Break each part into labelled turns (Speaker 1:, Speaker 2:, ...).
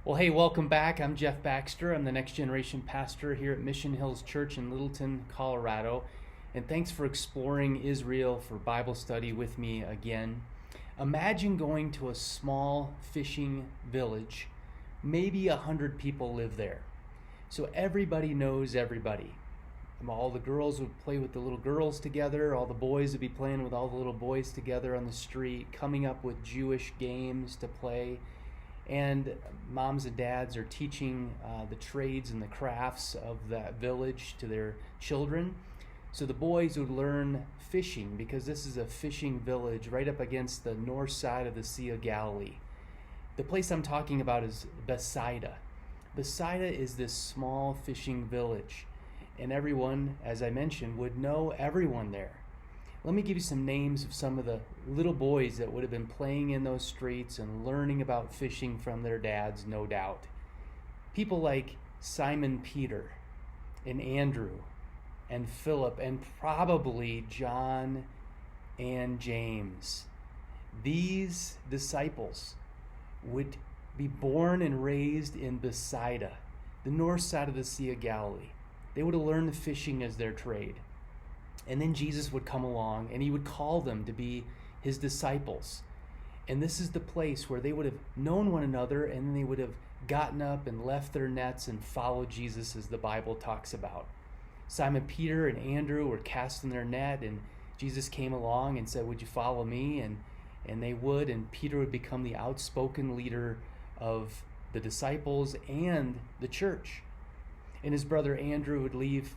Speaker 1: Well, hey, welcome back. I'm Jeff Baxter. I'm the next generation pastor here at Mission Hills Church in Littleton, Colorado. And thanks for exploring Israel for Bible study with me again. Imagine going to a small fishing village. Maybe 100 people live there. So everybody knows everybody. All the girls would play with the little girls together. All the boys would be playing with all the little boys together on the street, coming up with Jewish games to play. And moms and dads are teaching the trades and the crafts of that village to their children. So the boys would learn fishing because this is a fishing village right up against the north side of the Sea of Galilee. The place I'm talking about is Bethsaida. Bethsaida is this small fishing village, and everyone, as I mentioned, would know everyone there. Let me give you some names of some of the little boys that would have been playing in those streets and learning about fishing from their dads, no doubt. People like Simon Peter and Andrew and Philip and probably John and James. These disciples would be born and raised in Bethsaida, the north side of the Sea of Galilee. They would have learned fishing as their trade. And then Jesus would come along and he would call them to be his disciples. And this is the place where they would have known one another, and then they would have gotten up and left their nets and followed Jesus, as the Bible talks about. Simon Peter and Andrew were casting their net, and Jesus came along and said, "Would you follow me?" And they would, and Peter would become the outspoken leader of the disciples and the church. And his brother Andrew would leave,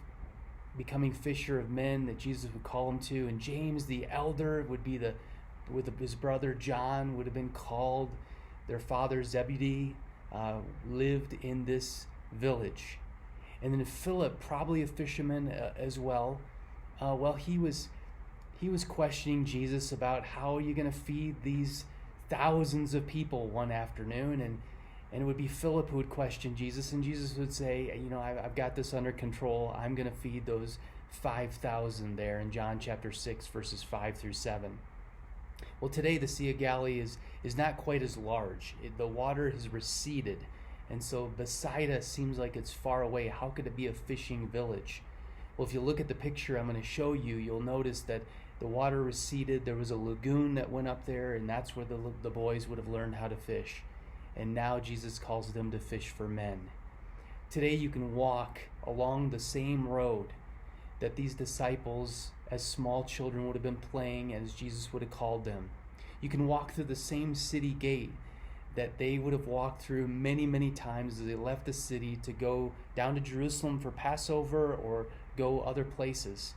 Speaker 1: becoming fisher of men that Jesus would call him to. And James, the elder, would be with his brother John, would have been called. Their father Zebedee lived in this village. And then Philip, probably a fisherman as well. He was questioning Jesus about how are you going to feed these thousands of people one afternoon. And it would be Philip who would question Jesus, and Jesus would say, I've got this under control. I'm going to feed those 5,000 there in John chapter 6, verses 5 through 7. Well, today the Sea of Galilee is not quite as large. The water has receded, and so Bethsaida seems like it's far away. How could it be a fishing village? Well, if you look at the picture I'm going to show you, you'll notice that the water receded. There was a lagoon that went up there, and that's where the boys would have learned how to fish. And now Jesus calls them to fish for men. Today you can walk along the same road that these disciples as small children would have been playing as Jesus would have called them. You can walk through the same city gate that they would have walked through many, many times as they left the city to go down to Jerusalem for Passover or go other places.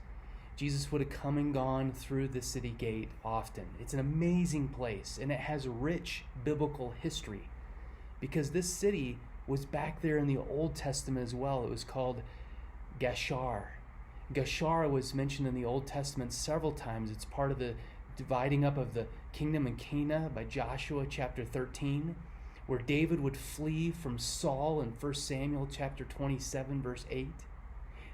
Speaker 1: Jesus would have come and gone through the city gate often. It's an amazing place, and it has rich biblical history, because this city was back there in the Old Testament as well. It was called Gashar. Gashar was mentioned in the Old Testament several times. It's part of the dividing up of the kingdom in Canaan by Joshua chapter 13, where David would flee from Saul in 1 Samuel chapter 27, verse 8.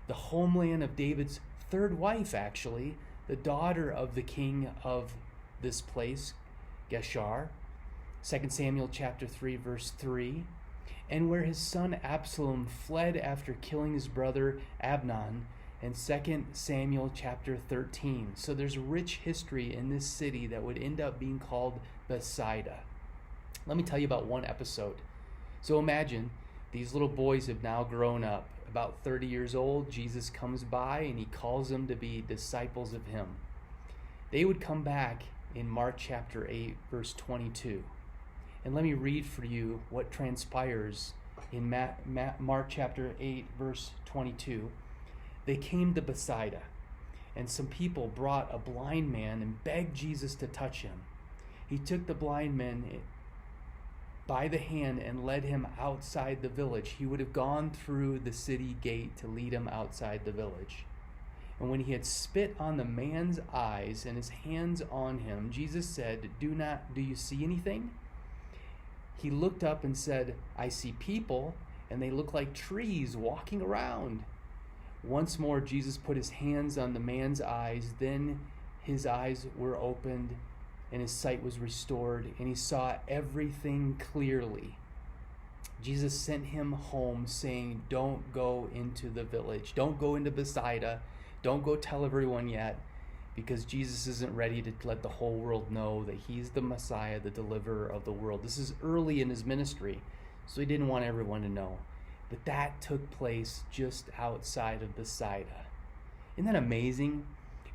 Speaker 1: The homeland of David's third wife, actually, the daughter of the king of this place, Gashar. 2 Samuel chapter 3, verse 3, and where his son Absalom fled after killing his brother Amnon in 2 Samuel chapter 13. So there's rich history in this city that would end up being called Bethsaida. Let me tell you about one episode. So imagine these little boys have now grown up, about 30 years old. Jesus comes by and he calls them to be disciples of him. They would come back in Mark chapter 8, verse 22. And let me read for you what transpires in Mark chapter 8, verse 22. They came to Bethsaida, and some people brought a blind man and begged Jesus to touch him. He took the blind man by the hand and led him outside the village. He would have gone through the city gate to lead him outside the village. And when he had spit on the man's eyes and his hands on him, Jesus said, Do you see anything?" He looked up and said, "I see people, and they look like trees walking around." Once more, Jesus put his hands on the man's eyes. Then his eyes were opened, and his sight was restored, and he saw everything clearly. Jesus sent him home saying, don't go into the village. Don't go into Bethsaida. Don't go tell everyone yet, because Jesus isn't ready to let the whole world know that he's the Messiah, the deliverer of the world. This is early in his ministry, so he didn't want everyone to know. But that took place just outside of Bethsaida. Isn't that amazing?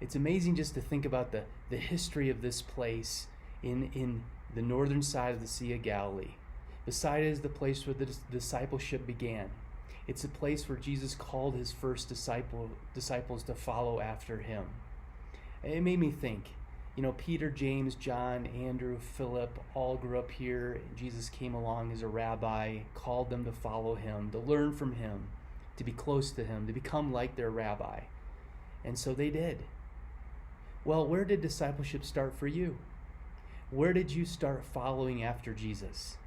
Speaker 1: It's amazing just to think about the history of this place in the northern side of the Sea of Galilee. Bethsaida is the place where the discipleship began. It's a place where Jesus called his first disciples to follow after him. It made me think, Peter, James, John, Andrew, Philip all grew up here. Jesus came along as a rabbi, called them to follow him, to learn from him, to be close to him, to become like their rabbi. And so they did. Well, where did discipleship start for you? Where did you start following after Jesus?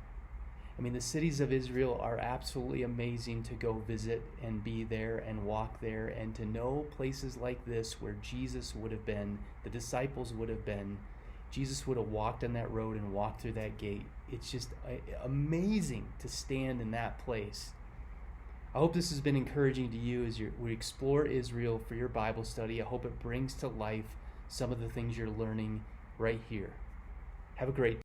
Speaker 1: The cities of Israel are absolutely amazing to go visit and be there and walk there and to know places like this where Jesus would have been, the disciples would have been. Jesus would have walked on that road and walked through that gate. It's just amazing to stand in that place. I hope this has been encouraging to you as we explore Israel for your Bible study. I hope it brings to life some of the things you're learning right here. Have a great day.